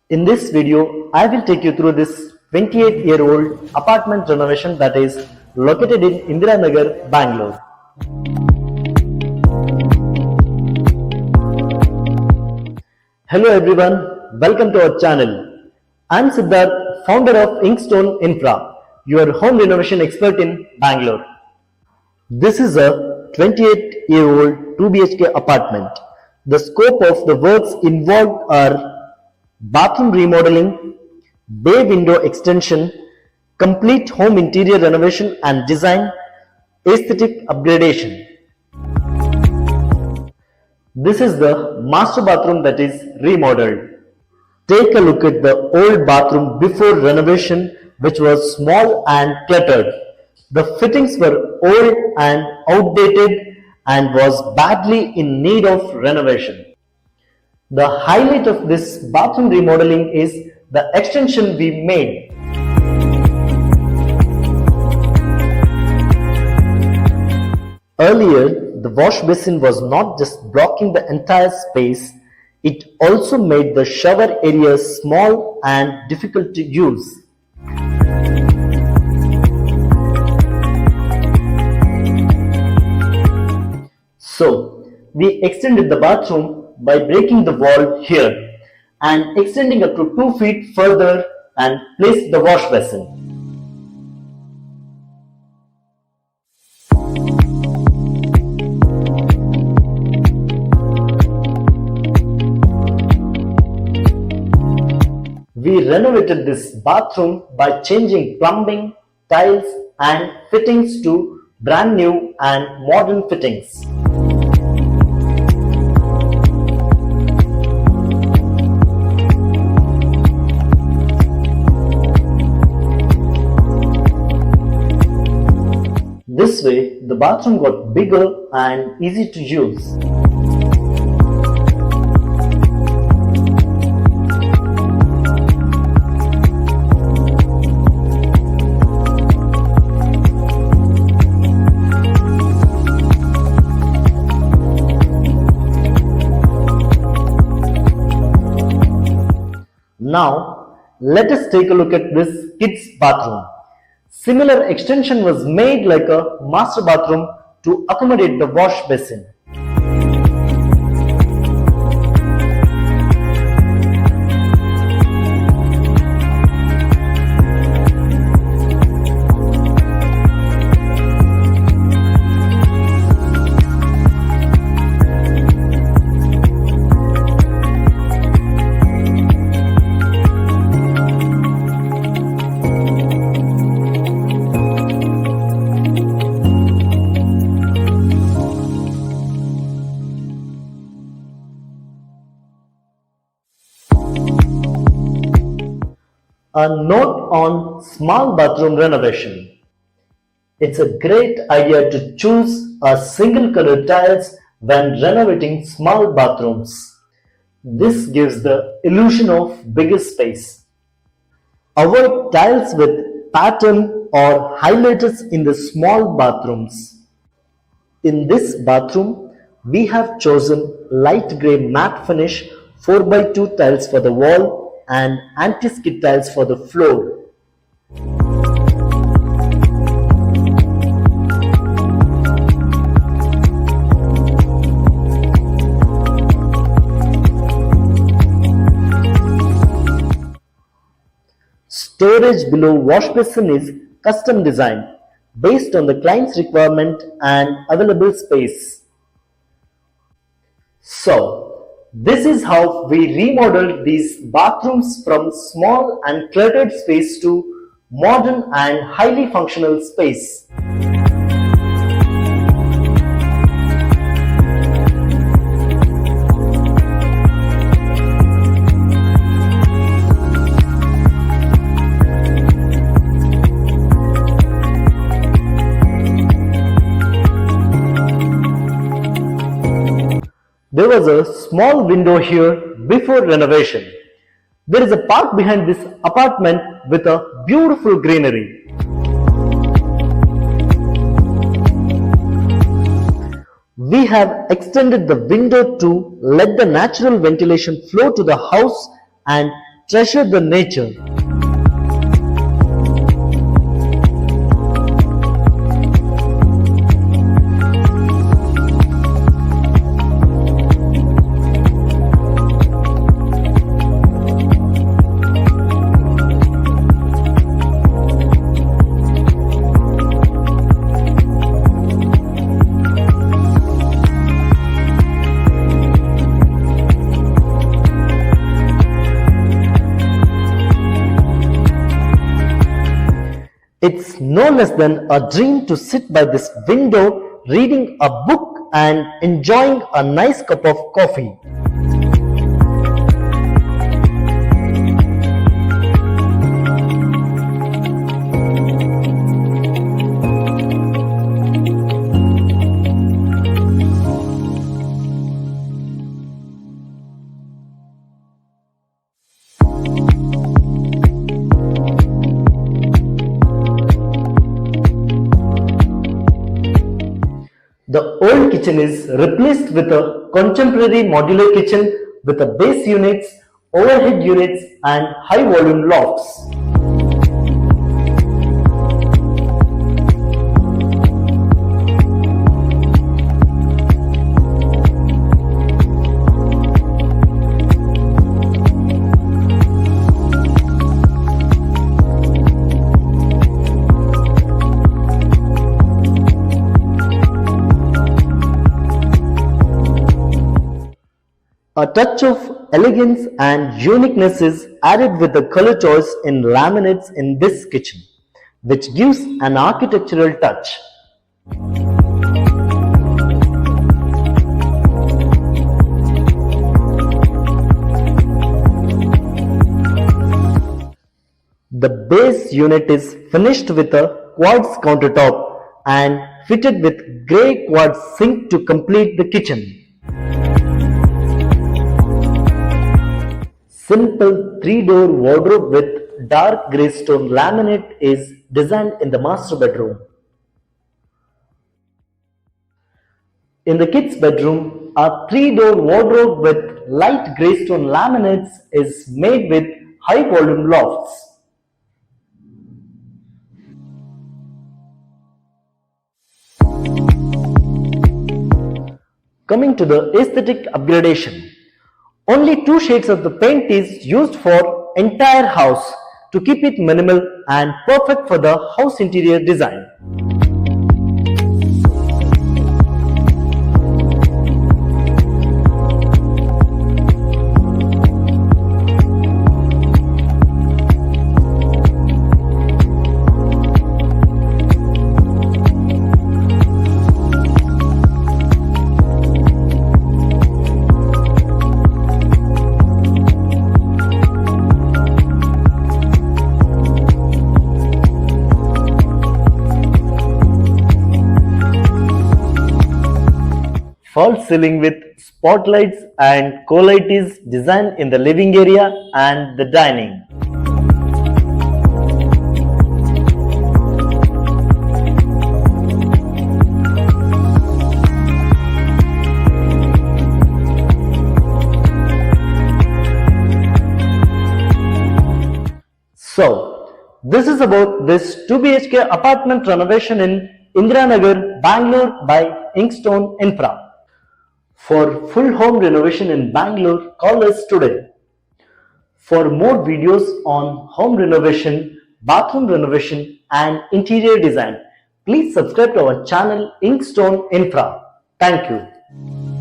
In this video, I will take you through this 28-year-old apartment renovation that is located in Indiranagar, Bangalore. Hello everyone, welcome to our channel. I am Siddharth, founder of Inkstone Infra, your home renovation expert in Bangalore. This is a 28-year-old 2 BHK apartment. The scope of the works involved are bathroom remodeling, bay window extension, complete home interior renovation and design, aesthetic upgradation. This is the master bathroom that is remodeled. Take a look at the old bathroom before renovation, which was small and cluttered. The fittings were old and outdated and was badly in need of renovation. The highlight of this bathroom remodeling is the extension we made. Earlier, the wash basin was not just blocking the entire space, it also made the shower areas small and difficult to use. So, we extended the bathroom by breaking the wall here and extending up to 2 feet further and placed the wash basin. We renovated this bathroom by changing plumbing, tiles and fittings to brand new and modern fittings. This way, the bathroom got bigger and easy to use. Now, let us take a look at this kids' bathroom. Similar extension was made like a master bathroom to accommodate the wash basin. A note on small bathroom renovation. It's a great idea to choose a single color tiles when renovating small bathrooms. This gives the illusion of bigger space. Avoid tiles with pattern or highlighters in the small bathrooms. In this bathroom, we have chosen light grey matte finish 4x2 tiles for the wall and anti-skid tiles for the floor. Storage below wash basin is custom designed based on the client's requirement and available space. So, this is how we remodeled these bathrooms from small and cluttered space to modern and highly functional space. There was a small window here before renovation. There is a park behind this apartment with a beautiful greenery. We have extended the window to let the natural ventilation flow to the house and treasure the nature. It's no less than a dream to sit by this window reading a book and enjoying a nice cup of coffee. The old kitchen is replaced with a contemporary modular kitchen with a base units, overhead units and high volume lofts. A touch of elegance and uniqueness is added with the color choice in laminates in this kitchen, which gives an architectural touch. The base unit is finished with a quartz countertop and fitted with grey quartz sink to complete the kitchen. Simple 3-door wardrobe with dark grey stone laminate is designed in the master bedroom. In the kids' bedroom, a 3-door wardrobe with light grey stone laminates is made with high volume lofts. Coming to the aesthetic upgradation. Only 2 shades of the paint is used for entire house to keep it minimal and perfect for the house interior design. False ceiling with spotlights and co-light is designed in the living area and the dining. So, this is about this 2 BHK apartment renovation in Indiranagar, Bangalore by Inkstone Infra. For full home renovation in Bangalore, call us today. For more videos on home renovation, bathroom renovation and interior design, please subscribe to our channel Inkstone Infra. Thank you.